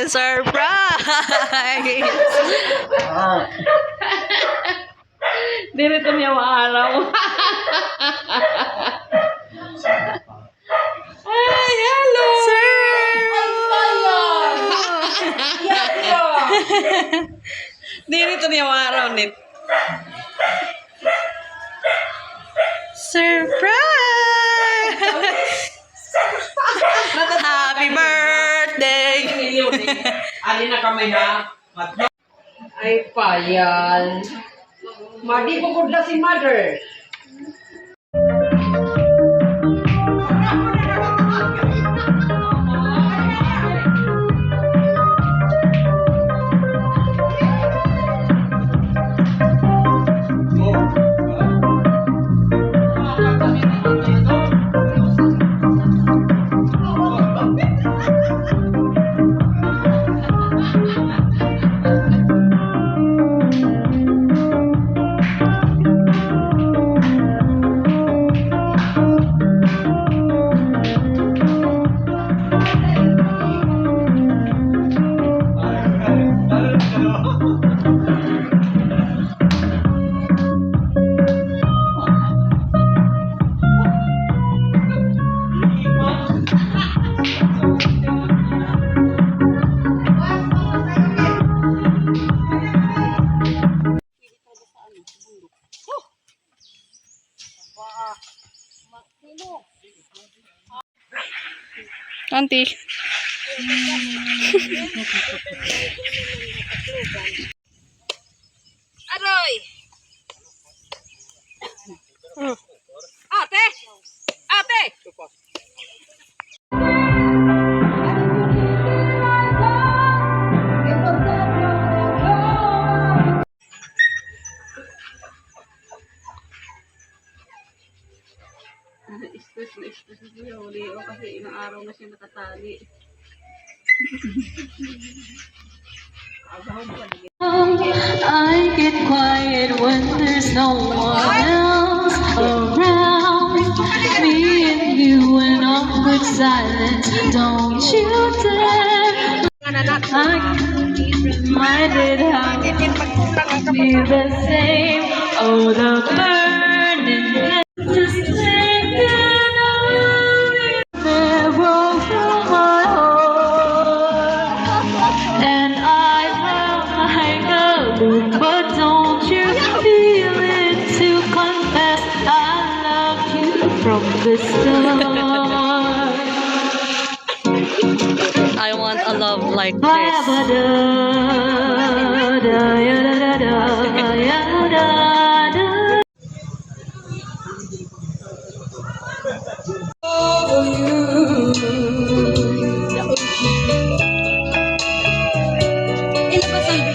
Surprise! Dito niya maaraw. Ay, hello! Sir! Dito niya maaraw, Nit. Surprise! Happy birthday! Ali na kamay na. Ay, payal. Madi ko na si mother. Auntie. Aroy! Ate! Ate! Stress na siya. Huli o kasi ilang araw na siya natatali. I get quiet when there's no one else around. Me and you in awkward silence. Don't you dare. I reminded how it feel the same. Oh, the burning. Just thinking of you. Arrow from my heart. And I felt like a loop, but don't you feel it to confess I loved you from the start. I want a love like this.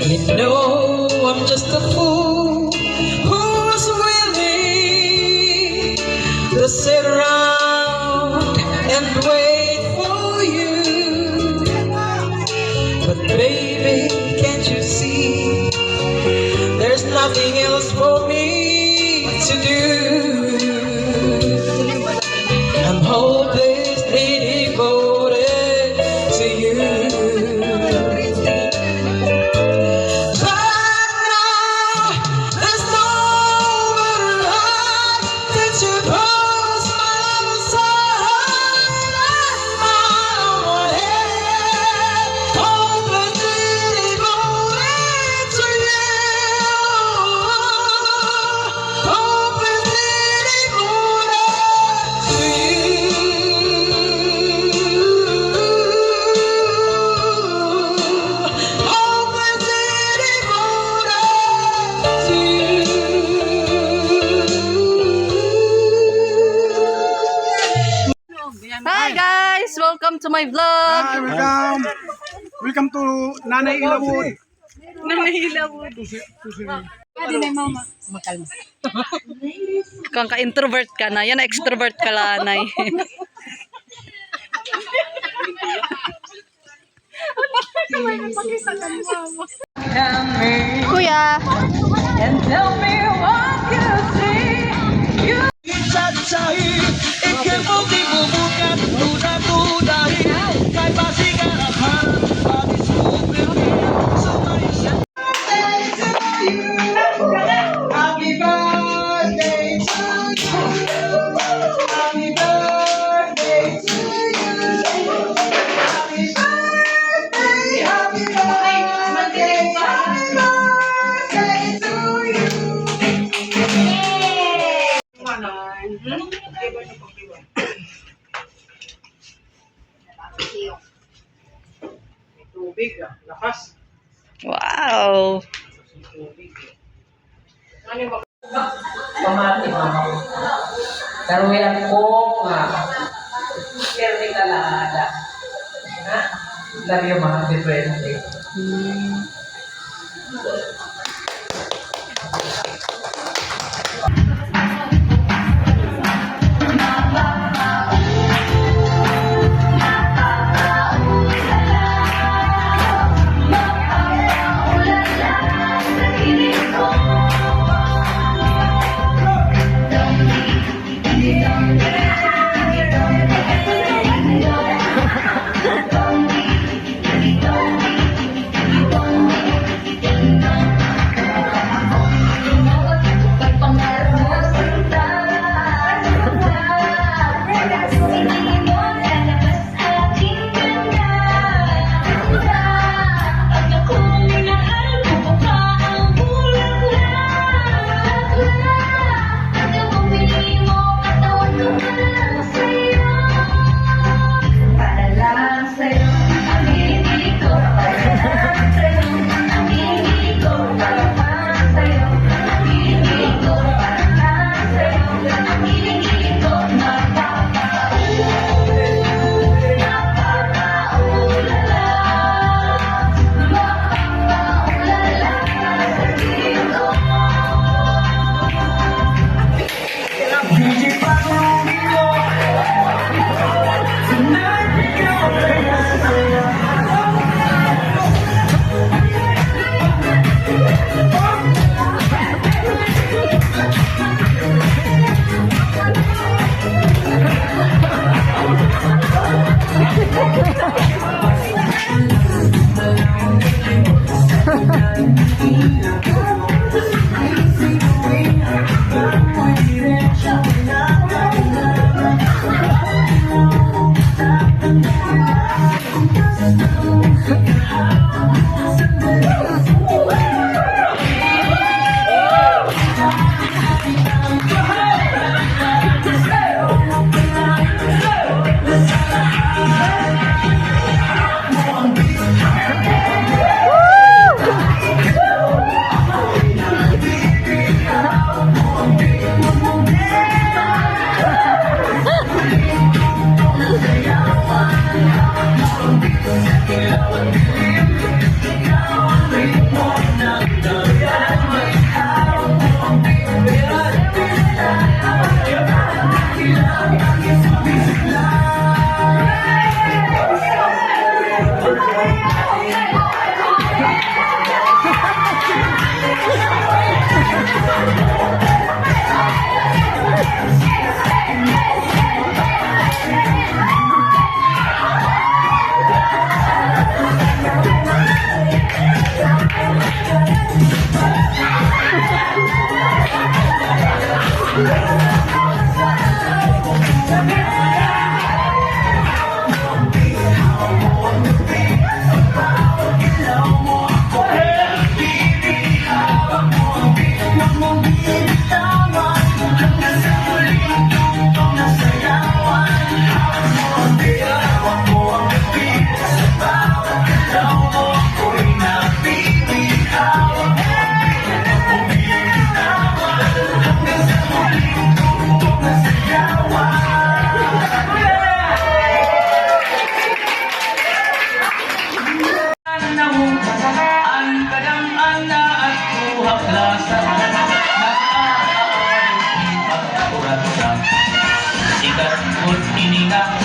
You know I'm just a fool who's willing to sit around and wait for you. But baby, can't you see there's nothing else for me to do? I'm hopelessly devoted to you. Hi guys! Welcome to my vlog! Welcome to Nanay Ilawod. Kung ka-introvert ka na, yan extrovert ka lanay. Kuya! And tell me what you see. Sa-sahi, ikan mo di bubukan, duda-dudahin, kay basikan tubig. Lakas. Wow! Tubig. Ano yung pamati mo? Karuyan ko nga. Kerni talaga. Ha? Love you, ma. Happy birthday.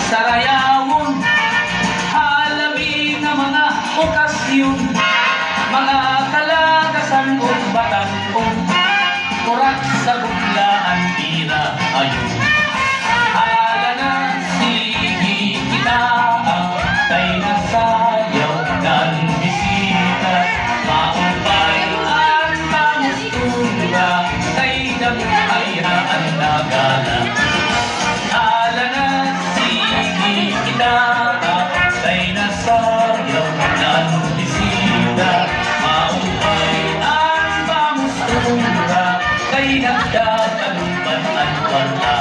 Sarayawon, halabi nga mga okasyon, mga kalagasan o batangkong, kurak sa buglaan tira ayon. Hala na sige kita, kay nasayaw ng bisita, maupay ang pamustura, kay damahayaan na gala. Hala na kay nasayaw ng bisita, maupay ang pamustura, kay nagdatalupan at wala.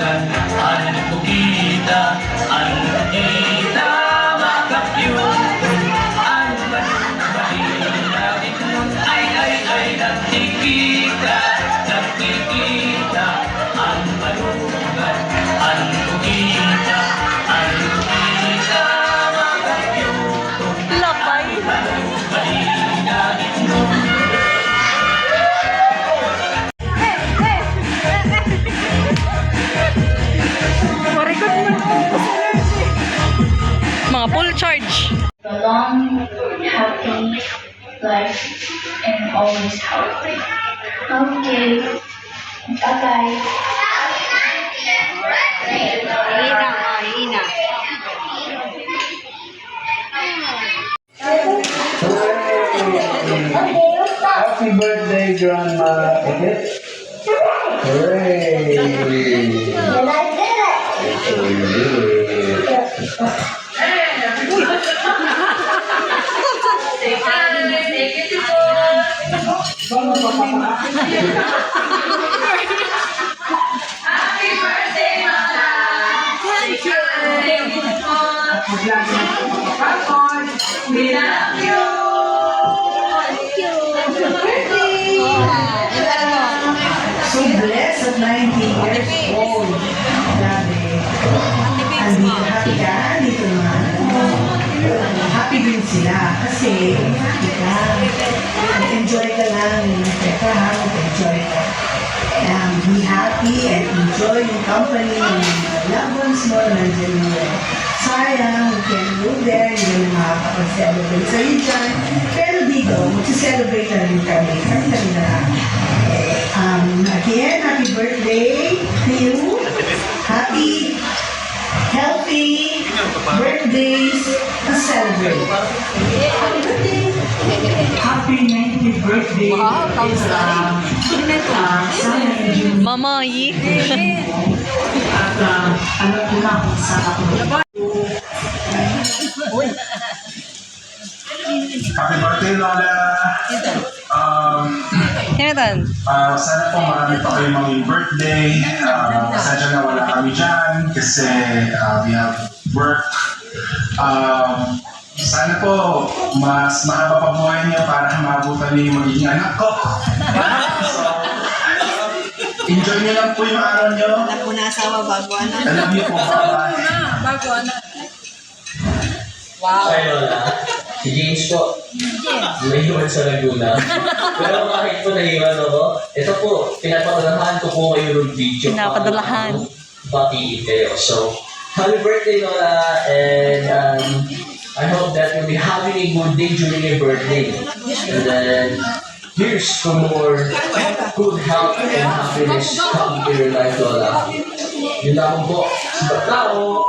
malugan, ano kita, makakyut, ano balita nun, ay, nakikita, ano malugan, ano kita, makakyut, Lapay. balita nun. Mga full charge. A long, happy life and always healthy. Okay. Bye-bye. Happy birthday, Grandma Edith. So blessed at 19 years old. Grabe. Andito, happy ka? Andito naman. Happy din sila kasi happy ka. Enjoy ka lang. Teka ha, enjoy ka. Be happy and enjoy yung company ng loved ones mo na nandiyan mo. Sayang, we can't go there, hindi na makakapag-celebrate sa'yo dyan. Pero dito, mag-celebrate na rin kami. Kami na lang. Again, happy birthday to you. Happy, healthy birthdays to celebrate. Happy birthday. Happy 90th birthday. Wow, sana yung Mama Yi. at alam ko na kung saan ako. Happy birthday, Lola! Hinatan. Sana po marami pa kayo maging birthday. Pasensya na wala kami dyan kasi we have work. Sana po mas mahaba pa buhay niyo para maabutan niyo yung magiging anak ko. So, enjoy niyo lang po yung araw niyo. Ako na asawa bago anak. I love you po. Bye-bye. Bago anak. Hi Lola, si James po. Naiwan sa Laguna. Pero bakit po naiwan ako? Ito po, pinapadalahan ko po kayo ng video. Pinapadalahan. Batiin kayo. So, happy birthday Lola, and I hope that you'll be having a good day during your birthday. And then, here's for more good health and happiness coming to your life, Lola. Yun lang po. Baklao!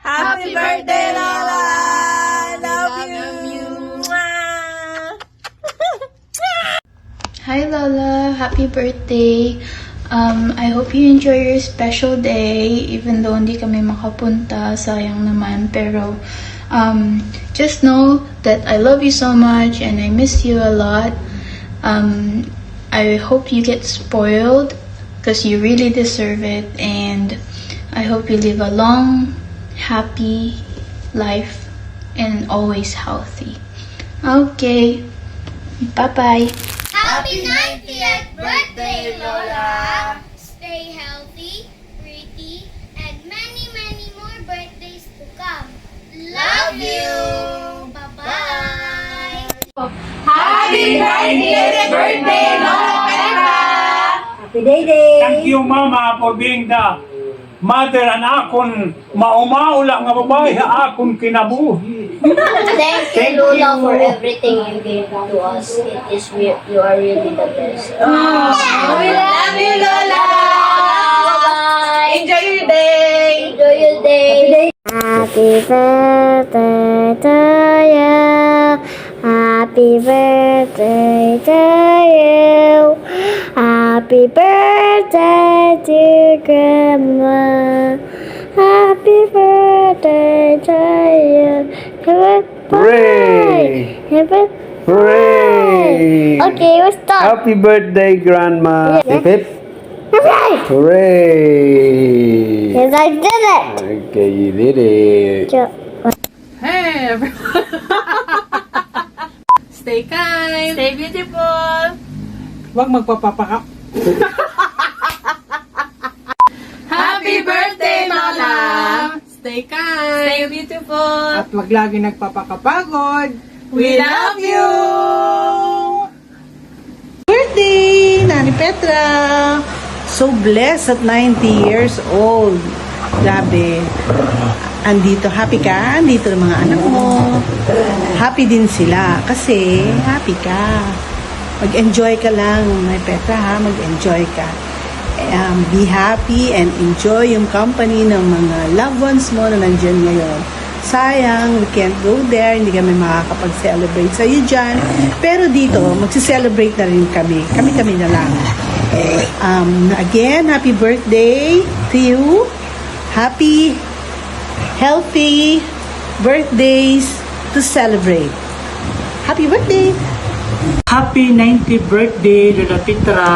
Happy birthday, Lola! Love you! Hi Lola, happy birthday. I hope you enjoy your special day even though hindi kami makapunta, sayang naman, pero just know that I love you so much and I miss you a lot. I hope you get spoiled because you really deserve it, and I hope you live a long, happy life and always healthy. Okay, bye-bye. Happy 90th birthday, Lola! Stay healthy, pretty, and many, many more birthdays to come. Love you! Bye-bye! Happy 90th birthday, Lola Pera! Thank you, Mama, for being the mother and akon maumaula nga babae akon kinabuhi. Thank you, Lola, for everything you gave to us. You are really the best. We love you, Lola! Bye-bye! Enjoy your day! Enjoy your day! Happy birthday to you. Happy birthday to you. Happy birthday dear Grandma. Happy birthday to you. Hooray! Happy Hooray! Okay, we'll stop. Happy birthday, Grandma! Yeah. Hip hip! Hooray! Hooray! Yes, I did it. Okay, you did it. Hey, everyone. Stay kind. Stay beautiful. Huwag magpapapaka. Happy birthday, Lola. Stay kind. Stay beautiful. At wag lagi nagpapakapagod. We love you. Birthday, Nani Petra! So blessed at 90 years old. Grabe. Andito, happy ka? Andito ang mga anak mo. Happy din sila kasi happy ka. Mag-enjoy ka lang, Nani Petra ha. Mag-enjoy ka. Be happy and enjoy yung company ng mga loved ones mo na nandyan ngayon. Sayang, we can't go there, hindi kami makakapag-celebrate sa iyo dyan. Pero dito, magsi-celebrate na rin kami. Kami-kami na lang. Again, happy birthday to you. Happy, healthy birthdays to celebrate. Happy birthday! Happy 90th birthday, Lola Petra.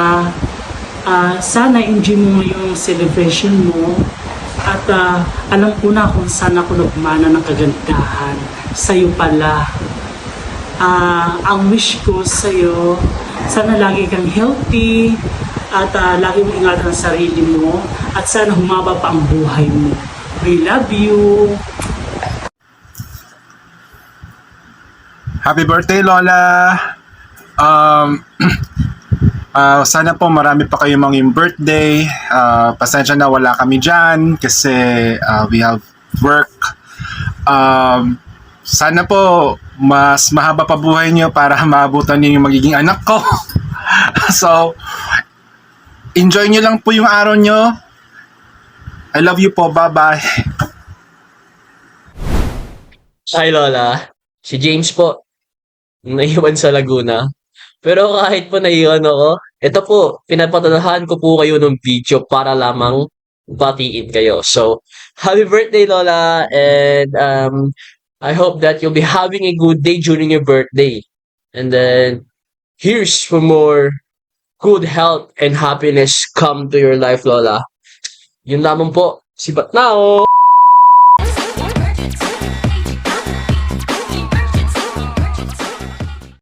Sana enjoy mo ngayong celebration mo. At alam ko na kung saan ako nagmana ng kagandahan. Sa'yo pala. Ang wish ko sa'yo, sana lagi kang healthy at lagi mong ingatan ang sarili mo at sana humaba pa ang buhay mo. We love you. Happy birthday, Lola! Sana po marami pa kayong mga birthday. Pasensya na wala kami dyan kasi we have work. Sana po mas mahaba pa buhay nyo para maabutan nyo yung magiging anak ko. So, enjoy nyo lang po yung araw nyo. I love you po. Bye-bye. Hi Lola, si James po. Naiwan sa Laguna. Pero kahit po naiwan ako, ito po, pinapatanahan ko po kayo ng video para lamang batiin kayo. So, happy birthday Lola, and I hope that you'll be having a good day during your birthday. And then, here's for more good health and happiness come to your life, Lola. Yun lamang po, si Batnao!